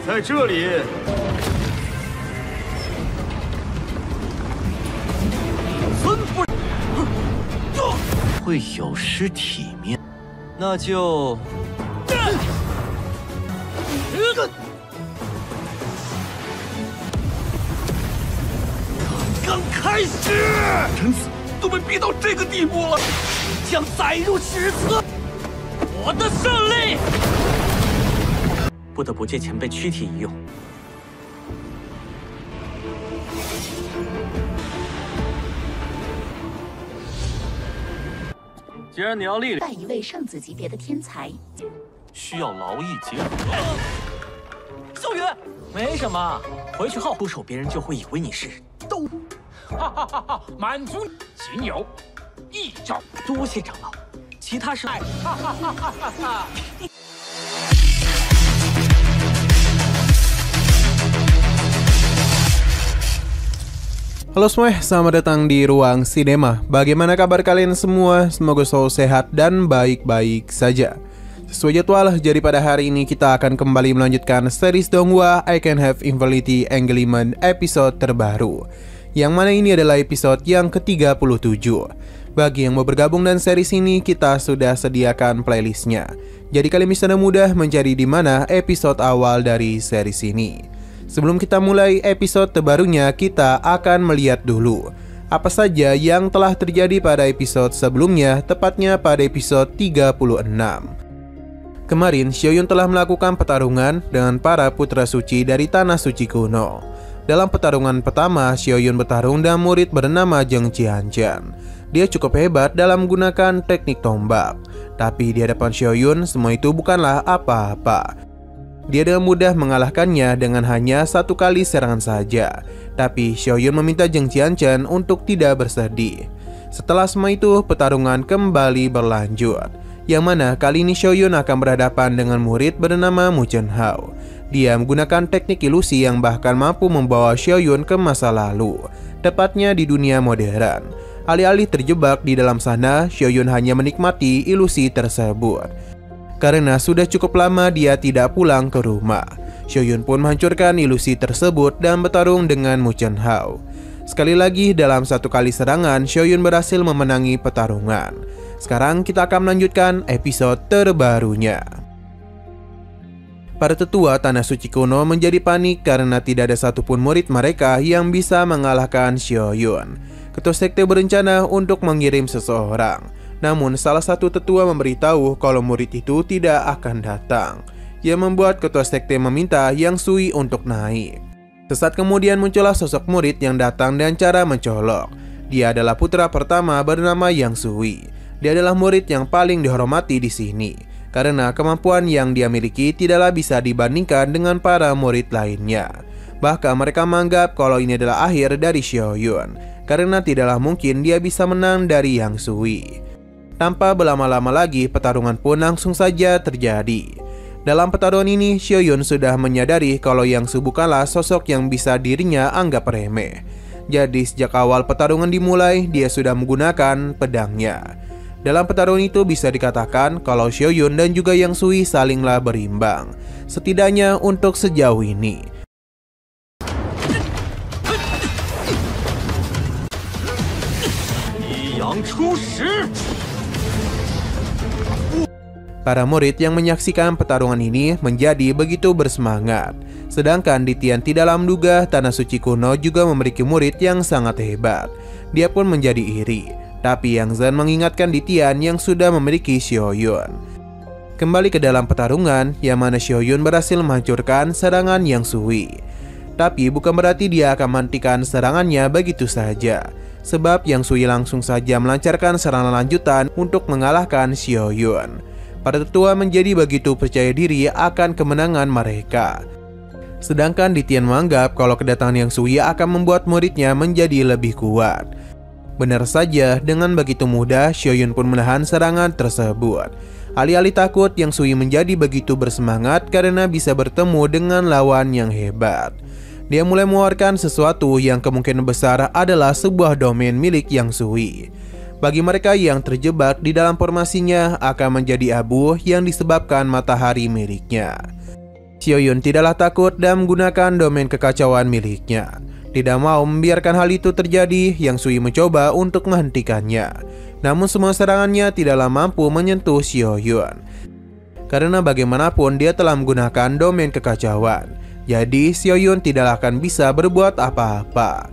在这里。孙夫人会有失体面，那就。 刚开始，臣子都被逼到这个地步了，将载入史册。我的胜利，不得不借前辈躯体一用。既然你要历练，拜一位圣子级别的天才，需要劳逸结合。秀云，没什么，回去后出手，别人就会以为你是斗。 哈哈哈哈！满足仅有一招，多谢长老，其他事。哈哈哈哈哈哈！ Halo semuanya, selamat datang di Ruang Sinema. Bagaimana kabar kalian semua? Semoga selalu sehat dan baik-baik saja. Sesuai jadwal, jadi pada hari ini kita akan kembali melanjutkan series Donghua I Can Have Infinity Engagement episode terbaru, yang mana ini adalah episode yang ke-37. Bagi yang mau bergabung dan series ini, kita sudah sediakan playlistnya. Jadi kalian bisa mudah mencari di mana episode awal dari series ini. Sebelum kita mulai episode terbarunya, kita akan melihat dulu apa saja yang telah terjadi pada episode sebelumnya, tepatnya pada episode 36. Kemarin, Xiaoyun telah melakukan pertarungan dengan para putra suci dari Tanah Suci Kuno. Dalam pertarungan pertama, Xiaoyun bertarung dengan murid bernama Zheng Qianzhan. Dia cukup hebat dalam menggunakan teknik tombak. Tapi di hadapan Xiaoyun, semua itu bukanlah apa-apa. Dia dengan mudah mengalahkannya dengan hanya satu kali serangan saja. Tapi Xiaoyun meminta Zheng Qianzhan untuk tidak bersedih. Setelah semua itu, pertarungan kembali berlanjut, yang mana kali ini Xiaoyun akan berhadapan dengan murid bernama Mu Chenhao. Dia menggunakan teknik ilusi yang bahkan mampu membawa Xiaoyun ke masa lalu, tepatnya di dunia modern. Alih-alih terjebak di dalam sana, Xiaoyun hanya menikmati ilusi tersebut. Karena sudah cukup lama dia tidak pulang ke rumah, Xiaoyun pun menghancurkan ilusi tersebut dan bertarung dengan Mu Chenhao. Sekali lagi dalam satu kali serangan, Xiaoyun berhasil memenangi pertarungan. Sekarang kita akan melanjutkan episode terbarunya. Para tetua Tanah Suci Kuno menjadi panik karena tidak ada satupun murid mereka yang bisa mengalahkan Xiaoyun. Ketua sekte berencana untuk mengirim seseorang. Namun salah satu tetua memberitahu kalau murid itu tidak akan datang, yang membuat ketua sekte meminta Yang Sui untuk naik. Sesaat kemudian muncullah sosok murid yang datang dengan cara mencolok. Dia adalah putra pertama bernama Yang Sui. Dia adalah murid yang paling dihormati di sini, karena kemampuan yang dia miliki tidaklah bisa dibandingkan dengan para murid lainnya. Bahkan mereka menganggap kalau ini adalah akhir dari Xiaoyun, karena tidaklah mungkin dia bisa menang dari Yang Sui. Tanpa berlama-lama lagi, pertarungan pun langsung saja terjadi. Dalam pertarungan ini, Xiaoyun sudah menyadari kalau Yang Sui bukanlah sosok yang bisa dirinya anggap remeh. Jadi sejak awal pertarungan dimulai, dia sudah menggunakan pedangnya. Dalam pertarungan itu bisa dikatakan kalau Xiaoyun dan juga Yang Sui salinglah berimbang, setidaknya untuk sejauh ini. Para murid yang menyaksikan pertarungan ini menjadi begitu bersemangat. Sedangkan di Tian tidak menduga Tanah Suci Kuno juga memiliki murid yang sangat hebat. Dia pun menjadi iri. Tapi Yang Zhen mengingatkan di Tian yang sudah memiliki Xiaoyun. Kembali ke dalam pertarungan, yang mana Xiaoyun berhasil menghancurkan serangan Yang Sui. Tapi bukan berarti dia akan menghentikan serangannya begitu saja. Sebab Yang Sui langsung saja melancarkan serangan lanjutan untuk mengalahkan Xiaoyun. Para tetua menjadi begitu percaya diri akan kemenangan mereka. Sedangkan di Tian menganggap kalau kedatangan Yang Sui akan membuat muridnya menjadi lebih kuat. Benar saja, dengan begitu mudah Xiaoyun pun menahan serangan tersebut. Alih-alih takut, Yang Sui menjadi begitu bersemangat karena bisa bertemu dengan lawan yang hebat. Dia mulai mengeluarkan sesuatu yang kemungkinan besar adalah sebuah domain milik Yang Sui. Bagi mereka yang terjebak di dalam formasinya akan menjadi abu yang disebabkan matahari miliknya. Xiaoyun tidaklah takut dan menggunakan domain kekacauan miliknya. Tidak mau membiarkan hal itu terjadi, Yang Sui mencoba untuk menghentikannya. Namun semua serangannya tidaklah mampu menyentuh Xiaoyun. Karena bagaimanapun dia telah menggunakan domain kekacauan. Jadi Xiaoyun tidak akan bisa berbuat apa-apa.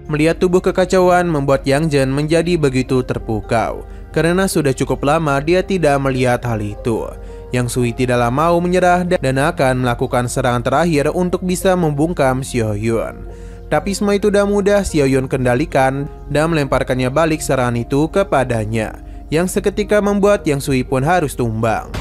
Melihat tubuh kekacauan membuat Yang Zhen menjadi begitu terpukau. Karena sudah cukup lama dia tidak melihat hal itu. Yang Sui tidaklah mau menyerah dan akan melakukan serangan terakhir untuk bisa membungkam Xiaoyun. Tapi semua itu tidak mudah Xiaoyun kendalikan dan melemparkannya balik serangan itu kepadanya, yang seketika membuat Yang Sui pun harus tumbang.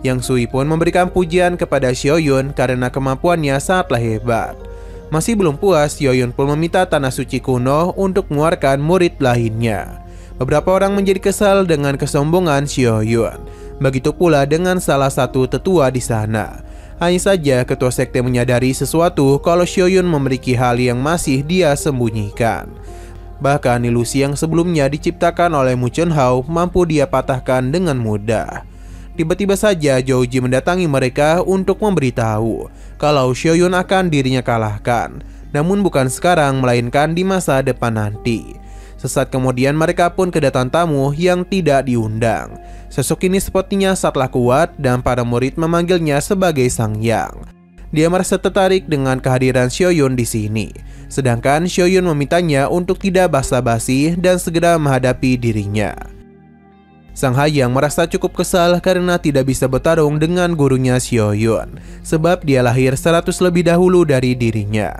Yang Sui pun memberikan pujian kepada Xiaoyun karena kemampuannya sangatlah hebat. Masih belum puas, Xiaoyun pun meminta tanah suci kuno untuk mengeluarkan murid lainnya. Beberapa orang menjadi kesal dengan kesombongan Xiaoyun. Begitu pula dengan salah satu tetua di sana. Hanya saja ketua sekte menyadari sesuatu kalau Xiaoyun memiliki hal yang masih dia sembunyikan. Bahkan ilusi yang sebelumnya diciptakan oleh Mu Chunhao mampu dia patahkan dengan mudah. Tiba-tiba saja Zhou Ji mendatangi mereka untuk memberitahu kalau Xiaoyun akan dirinya kalahkan. Namun bukan sekarang, melainkan di masa depan nanti. Sesaat kemudian mereka pun kedatangan tamu yang tidak diundang. Sosok ini sepertinya sangatlah kuat dan para murid memanggilnya sebagai Sang Yang. Dia merasa tertarik dengan kehadiran Xiaoyun di sini. Sedangkan Xiaoyun memintanya untuk tidak basa-basi dan segera menghadapi dirinya. Sang Hayang merasa cukup kesal karena tidak bisa bertarung dengan gurunya Xiaoyun, sebab dia lahir 100 lebih dahulu dari dirinya.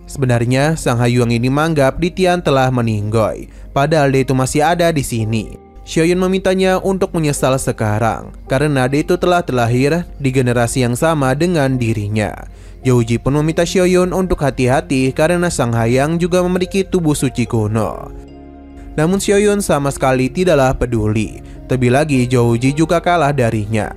Sebenarnya Sang Hayang ini menganggap Ditian telah meninggoy, padahal dia itu masih ada di sini. Xiaoyun memintanya untuk menyesal sekarang, karena dia itu telah terlahir di generasi yang sama dengan dirinya. Zhou Ji pun meminta Xiaoyun untuk hati-hati karena Sang Hayang juga memiliki tubuh suci kuno. Namun Xiaoyun sama sekali tidaklah peduli. Terlebih lagi Zhou Ji juga kalah darinya.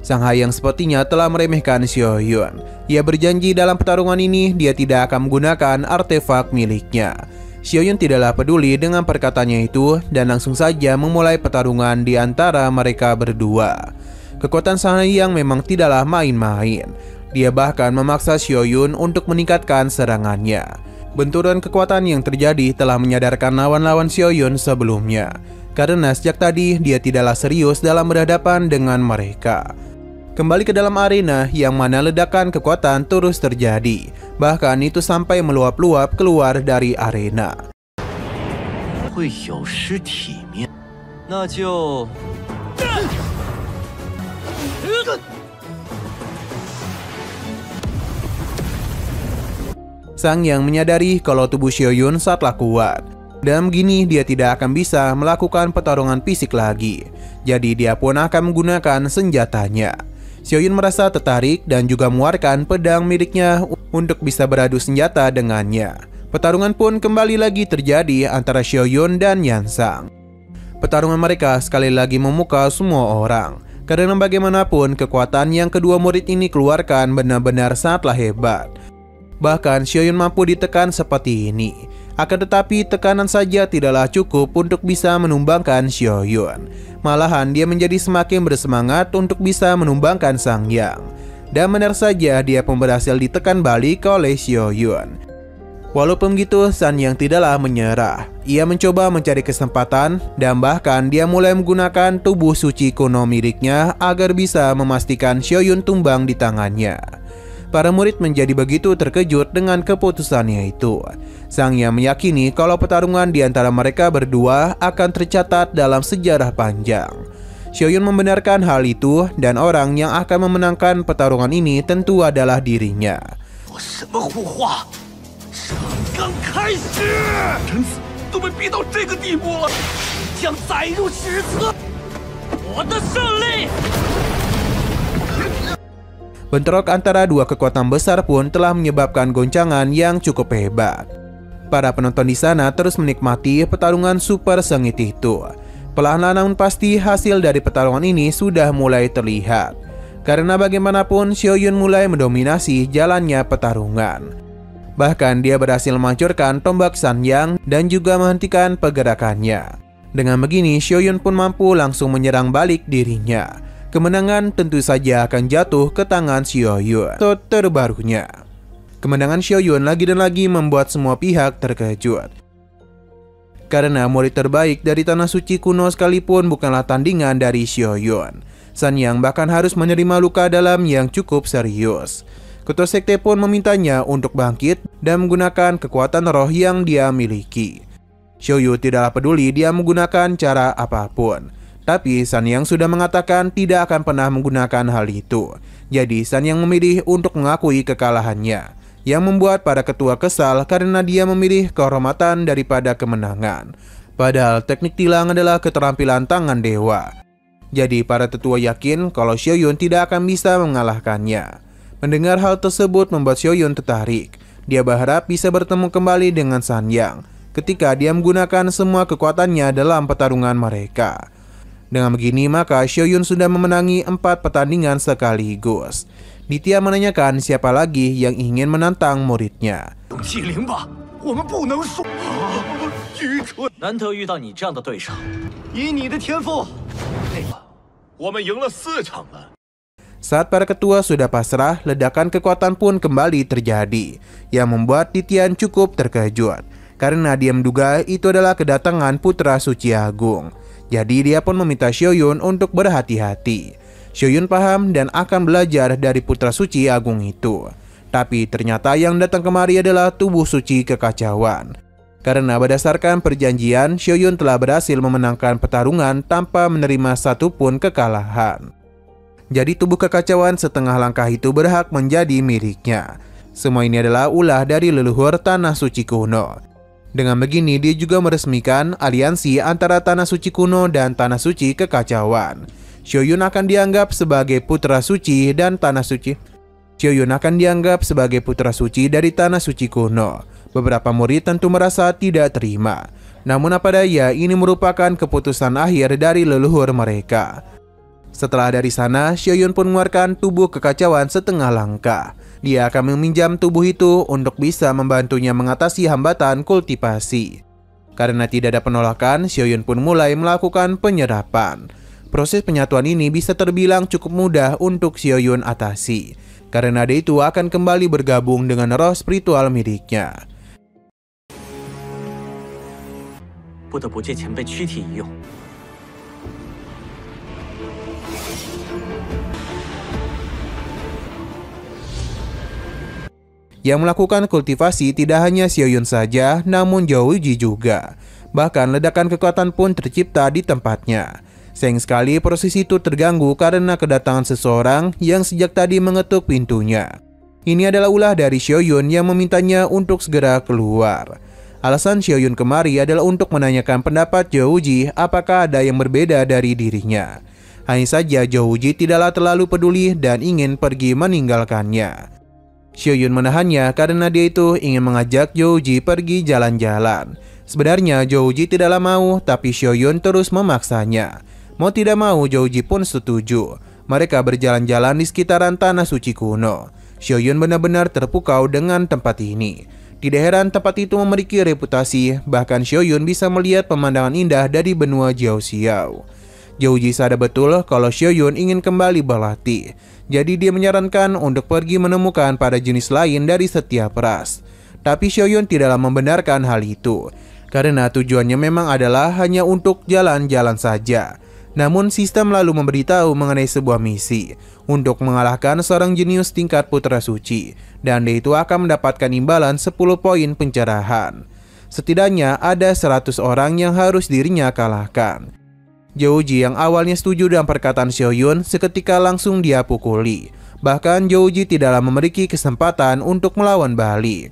Sang Hayang sepertinya telah meremehkan Xiaoyun. Ia berjanji dalam pertarungan ini dia tidak akan menggunakan artefak miliknya. Xiaoyun tidaklah peduli dengan perkataannya itu dan langsung saja memulai pertarungan di antara mereka berdua. Kekuatan Sang Hayang memang tidaklah main-main. Dia bahkan memaksa Xiaoyun untuk meningkatkan serangannya. Benturan kekuatan yang terjadi telah menyadarkan lawan-lawan Xiaoyun sebelumnya, karena sejak tadi dia tidaklah serius dalam berhadapan dengan mereka. Kembali ke dalam arena yang mana ledakan kekuatan terus terjadi, bahkan itu sampai meluap-luap keluar dari arena. Sang Yang menyadari kalau tubuh Xiaoyun sangatlah kuat. Dan begini dia tidak akan bisa melakukan pertarungan fisik lagi. Jadi dia pun akan menggunakan senjatanya. Xiaoyun merasa tertarik dan juga mengeluarkan pedang miliknya untuk bisa beradu senjata dengannya. Pertarungan pun kembali lagi terjadi antara Xiaoyun dan Yansang. Pertarungan mereka sekali lagi memukau semua orang. Karena bagaimanapun kekuatan yang kedua murid ini keluarkan benar-benar sangatlah hebat. Bahkan Xiaoyun mampu ditekan seperti ini. Akan tetapi tekanan saja tidaklah cukup untuk bisa menumbangkan Xiaoyun. Malahan dia menjadi semakin bersemangat untuk bisa menumbangkan Sang Yang. Dan benar saja dia pun berhasil ditekan balik oleh Xiaoyun. Walaupun begitu, Sang Yang tidaklah menyerah. Ia mencoba mencari kesempatan dan bahkan dia mulai menggunakan tubuh suci kuno miliknya agar bisa memastikan Xiaoyun tumbang di tangannya. Para murid menjadi begitu terkejut dengan keputusannya itu. Sang Yang meyakini kalau pertarungan di antara mereka berdua akan tercatat dalam sejarah panjang. Xiaoyun membenarkan hal itu dan orang yang akan memenangkan pertarungan ini tentu adalah dirinya. Bentrok antara dua kekuatan besar pun telah menyebabkan goncangan yang cukup hebat. Para penonton di sana terus menikmati pertarungan super sengit itu. Perlahan namun pasti hasil dari pertarungan ini sudah mulai terlihat. Karena bagaimanapun Xiaoyun mulai mendominasi jalannya pertarungan. Bahkan dia berhasil menghancurkan tombak Sanyang dan juga menghentikan pergerakannya. Dengan begini Xiaoyun pun mampu langsung menyerang balik dirinya. Kemenangan tentu saja akan jatuh ke tangan Xiaoyun terbarunya. Kemenangan Xiaoyun lagi dan lagi membuat semua pihak terkejut. Karena murid terbaik dari Tanah Suci Kuno sekalipun bukanlah tandingan dari Xiaoyun. Sanyang bahkan harus menerima luka dalam yang cukup serius. Ketua sekte pun memintanya untuk bangkit dan menggunakan kekuatan roh yang dia miliki. Xiaoyun tidaklah peduli dia menggunakan cara apapun. Tapi Sanyang sudah mengatakan tidak akan pernah menggunakan hal itu. Jadi Sanyang memilih untuk mengakui kekalahannya, yang membuat para ketua kesal karena dia memilih kehormatan daripada kemenangan. Padahal teknik tilang adalah keterampilan tangan dewa. Jadi para tetua yakin kalau Xiaoyun tidak akan bisa mengalahkannya. Mendengar hal tersebut membuat Xiaoyun tertarik. Dia berharap bisa bertemu kembali dengan Sanyang ketika dia menggunakan semua kekuatannya dalam pertarungan mereka. Dengan begini maka Xiaoyun sudah memenangi 4 pertandingan sekaligus. Ditya menanyakan siapa lagi yang ingin menantang muridnya. 难得遇到你这样的对手，以你的天赋，我们赢了4场了。 Saat para ketua sudah pasrah, ledakan kekuatan pun kembali terjadi, yang membuat Titian cukup terkejut, karena dia menduga itu adalah kedatangan Putra Suci Agung. Jadi dia pun meminta Xiaoyun untuk berhati-hati. Xiaoyun paham dan akan belajar dari Putra Suci Agung itu. Tapi ternyata yang datang kemari adalah tubuh suci kekacauan. Karena berdasarkan perjanjian, Xiaoyun telah berhasil memenangkan pertarungan tanpa menerima satupun kekalahan. Jadi tubuh kekacauan setengah langkah itu berhak menjadi miliknya. Semua ini adalah ulah dari leluhur Tanah Suci Kuno. Dengan begini dia juga meresmikan aliansi antara Tanah Suci Kuno dan Tanah Suci Kekacauan. Xiaoyun akan dianggap sebagai putra suci dan Tanah Suci. Xiaoyun akan dianggap sebagai putra suci dari Tanah Suci Kuno. Beberapa murid tentu merasa tidak terima. Namun apa daya, ini merupakan keputusan akhir dari leluhur mereka. Setelah dari sana, Xiaoyun pun mengeluarkan tubuh kekacauan setengah langkah. Dia akan meminjam tubuh itu untuk bisa membantunya mengatasi hambatan kultivasi. Karena tidak ada penolakan, Xiaoyun pun mulai melakukan penyerapan. Proses penyatuan ini bisa terbilang cukup mudah untuk Xiaoyun atasi, karena dia itu akan kembali bergabung dengan roh spiritual miliknya. 不得不借前辈躯体一用。 Yang melakukan kultivasi tidak hanya Xiaoyun saja, namun Zhouji juga. Bahkan ledakan kekuatan pun tercipta di tempatnya. Sayang sekali proses itu terganggu karena kedatangan seseorang yang sejak tadi mengetuk pintunya. Ini adalah ulah dari Xiaoyun yang memintanya untuk segera keluar. Alasan Xiaoyun kemari adalah untuk menanyakan pendapat Zhouji apakah ada yang berbeda dari dirinya. Hanya saja Zhouji tidaklah terlalu peduli dan ingin pergi meninggalkannya. Xiaoyun menahannya karena dia itu ingin mengajak Zhouji pergi jalan-jalan. Sebenarnya Zhouji tidaklah mau, tapi Xiaoyun terus memaksanya. Mau tidak mau Zhouji pun setuju. Mereka berjalan-jalan di sekitaran Tanah Suci Kuno. Xiaoyun benar-benar terpukau dengan tempat ini. Tidak heran tempat itu memiliki reputasi, bahkan Xiaoyun bisa melihat pemandangan indah dari benua Jiaoxiao. Zhouji sadar betul kalau Xiaoyun ingin kembali berlatih. Jadi dia menyarankan untuk pergi menemukan pada jenis lain dari setiap ras. Tapi Xiaoyun tidaklah membenarkan hal itu, karena tujuannya memang adalah hanya untuk jalan-jalan saja. Namun sistem lalu memberitahu mengenai sebuah misi untuk mengalahkan seorang jenius tingkat putra suci, dan dia itu akan mendapatkan imbalan 10 poin pencerahan. Setidaknya ada 100 orang yang harus dirinya kalahkan. Zhouji yang awalnya setuju dengan perkataan Xiaoyun seketika langsung dia pukuli. Bahkan Zhouji tidaklah memiliki kesempatan untuk melawan balik.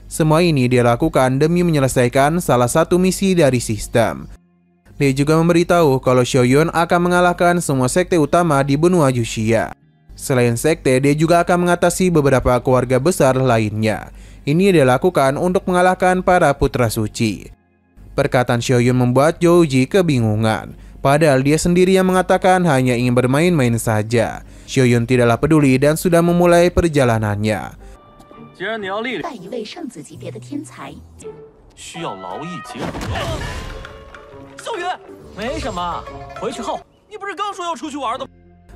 Semua ini dia lakukan demi menyelesaikan salah satu misi dari sistem. Dia juga memberitahu kalau Xiaoyun akan mengalahkan semua sekte utama di benua Yuxia. Selain sekte, dia juga akan mengatasi beberapa keluarga besar lainnya. Ini dia lakukan untuk mengalahkan para putra suci. Perkataan Xiaoyun membuat Zhouji kebingungan. Padahal dia sendiri yang mengatakan hanya ingin bermain-main saja. Xiaoyun tidaklah peduli dan sudah memulai perjalanannya. 既然你要历练，带一位圣子级别的天才，需要劳逸结合。秀云，没什么，回去后你不是刚说要出去玩的吗？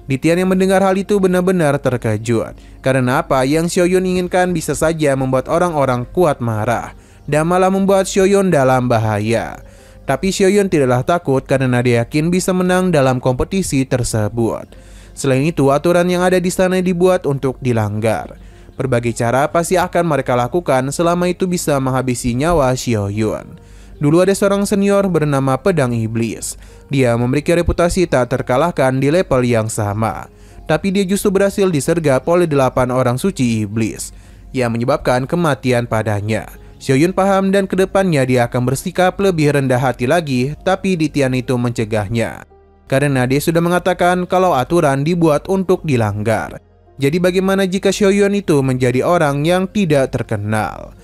Di Tian yang mendengar hal itu benar-benar terkejut. Karena apa yang Xiaoyun inginkan bisa saja membuat orang-orang kuat marah dan malah membuat Xiaoyun dalam bahaya. Tapi Xiaoyun tidaklah takut karena dia yakin bisa menang dalam kompetisi tersebut. Selain itu, aturan yang ada di sana dibuat untuk dilanggar. Berbagai cara pasti akan mereka lakukan selama itu bisa menghabisi nyawa Xiaoyun. Dulu ada seorang senior bernama Pedang Iblis. Dia memiliki reputasi tak terkalahkan di level yang sama. Tapi dia justru berhasil disergap oleh 8 orang suci iblis, yang menyebabkan kematian padanya. Xiaoyun paham dan kedepannya dia akan bersikap lebih rendah hati lagi, tapi Di Tian itu mencegahnya. Karena dia sudah mengatakan kalau aturan dibuat untuk dilanggar. Jadi bagaimana jika Xiaoyun itu menjadi orang yang tidak terkenal?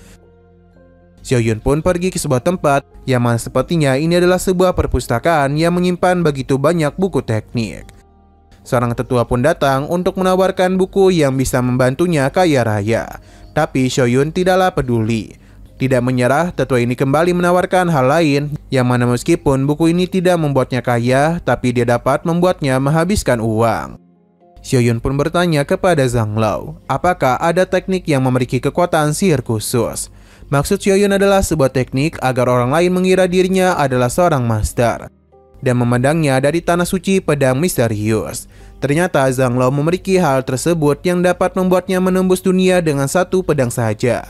Xiaoyun pun pergi ke sebuah tempat yang mana sepertinya ini adalah sebuah perpustakaan yang menyimpan begitu banyak buku teknik. Seorang tetua pun datang untuk menawarkan buku yang bisa membantunya kaya raya. Tapi Xiaoyun tidaklah peduli. Tidak menyerah, tetua ini kembali menawarkan hal lain, yang mana meskipun buku ini tidak membuatnya kaya, tapi dia dapat membuatnya menghabiskan uang. Xiaoyun pun bertanya kepada Zhang Lao, apakah ada teknik yang memiliki kekuatan sihir khusus. Maksud Xiaoyun adalah sebuah teknik agar orang lain mengira dirinya adalah seorang master, dan memandangnya dari tanah suci pedang misterius. Ternyata Zhang Lao memiliki hal tersebut yang dapat membuatnya menembus dunia dengan satu pedang saja.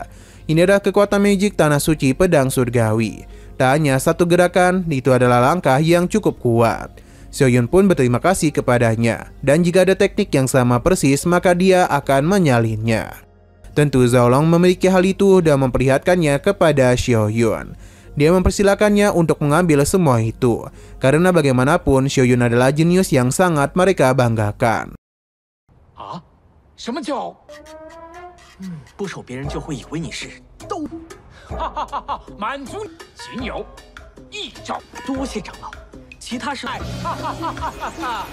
Ini adalah kekuatan magic tanah suci pedang surgawi. Tak hanya satu gerakan, itu adalah langkah yang cukup kuat. Xiaoyun pun berterima kasih kepadanya, dan jika ada teknik yang sama persis, maka dia akan menyalinnya. Tentu Zhao Long memiliki hal itu dan memperlihatkannya kepada Xiaoyun. Dia mempersilakannya untuk mengambil semua itu, karena bagaimanapun Xiaoyun adalah jenius yang sangat mereka banggakan. 啊？什么叫？ 不守别人就会以为你是都。哈哈哈哈！满足仅有一招。多谢长老，其他事。哈哈哈哈哈！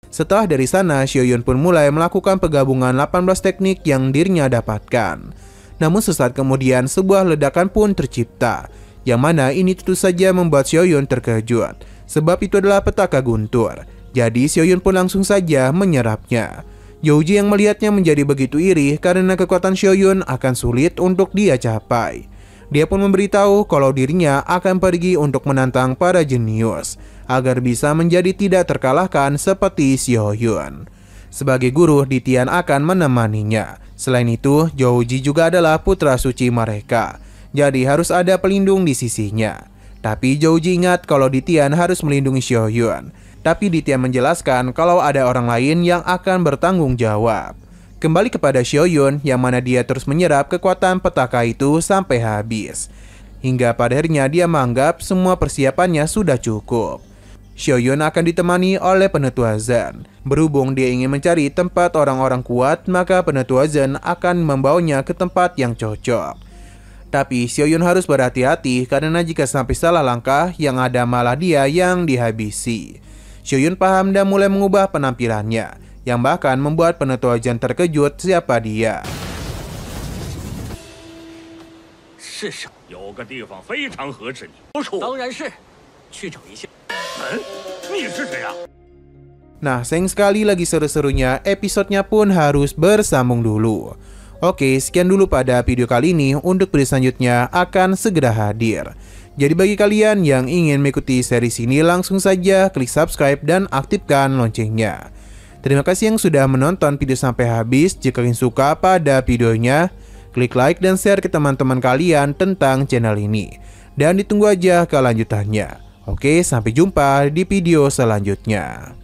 Setelah dari sana, Xiaoyun pun mulai melakukan penggabungan 18 teknik yang dirinya dapatkan. Namun sesaat kemudian sebuah ledakan pun tercipta, yang mana ini tentu saja membuat Xiaoyun terkejut, sebab itu adalah petaka guntur. Jadi Xiaoyun pun langsung saja menyerapnya. Youji yang melihatnya menjadi begitu iri karena kekuatan Xiaoyun akan sulit untuk dia capai. Dia pun memberitahu kalau dirinya akan pergi untuk menantang para jenius, agar bisa menjadi tidak terkalahkan seperti Xiaoyun. Sebagai guru, Di Tian akan menemaninya. Selain itu, Youji juga adalah putra suci mereka, jadi harus ada pelindung di sisinya. Tapi Youji ingat kalau Di Tian harus melindungi Xiaoyun. Tapi Di Tian menjelaskan kalau ada orang lain yang akan bertanggung jawab. Kembali kepada Xiaoyun, yang mana dia terus menyerap kekuatan petaka itu sampai habis. Hingga pada akhirnya dia menganggap semua persiapannya sudah cukup. Xiaoyun akan ditemani oleh Penetua Zhen. Berhubung dia ingin mencari tempat orang-orang kuat, maka Penetua Zhen akan membawanya ke tempat yang cocok. Tapi Xiaoyun harus berhati-hati karena jika sampai salah langkah, yang ada malah dia yang dihabisi. Xiaoyun paham dan mulai mengubah penampilannya, yang bahkan membuat Penetua Zhen terkejut siapa dia. 是什么？有个地方非常合适你。当然是，去找一下。你是谁呀？ Nah, sayang sekali lagi seru-serunya, episodenya pun harus bersambung dulu. Oke, sekian dulu pada video kali ini. Untuk video selanjutnya akan segera hadir. Jadi bagi kalian yang ingin mengikuti series ini, langsung saja klik subscribe dan aktifkan loncengnya. Terima kasih yang sudah menonton video sampai habis. Jika kalian suka pada videonya, klik like dan share ke teman-teman kalian tentang channel ini. Dan ditunggu aja kelanjutannya. Oke, sampai jumpa di video selanjutnya.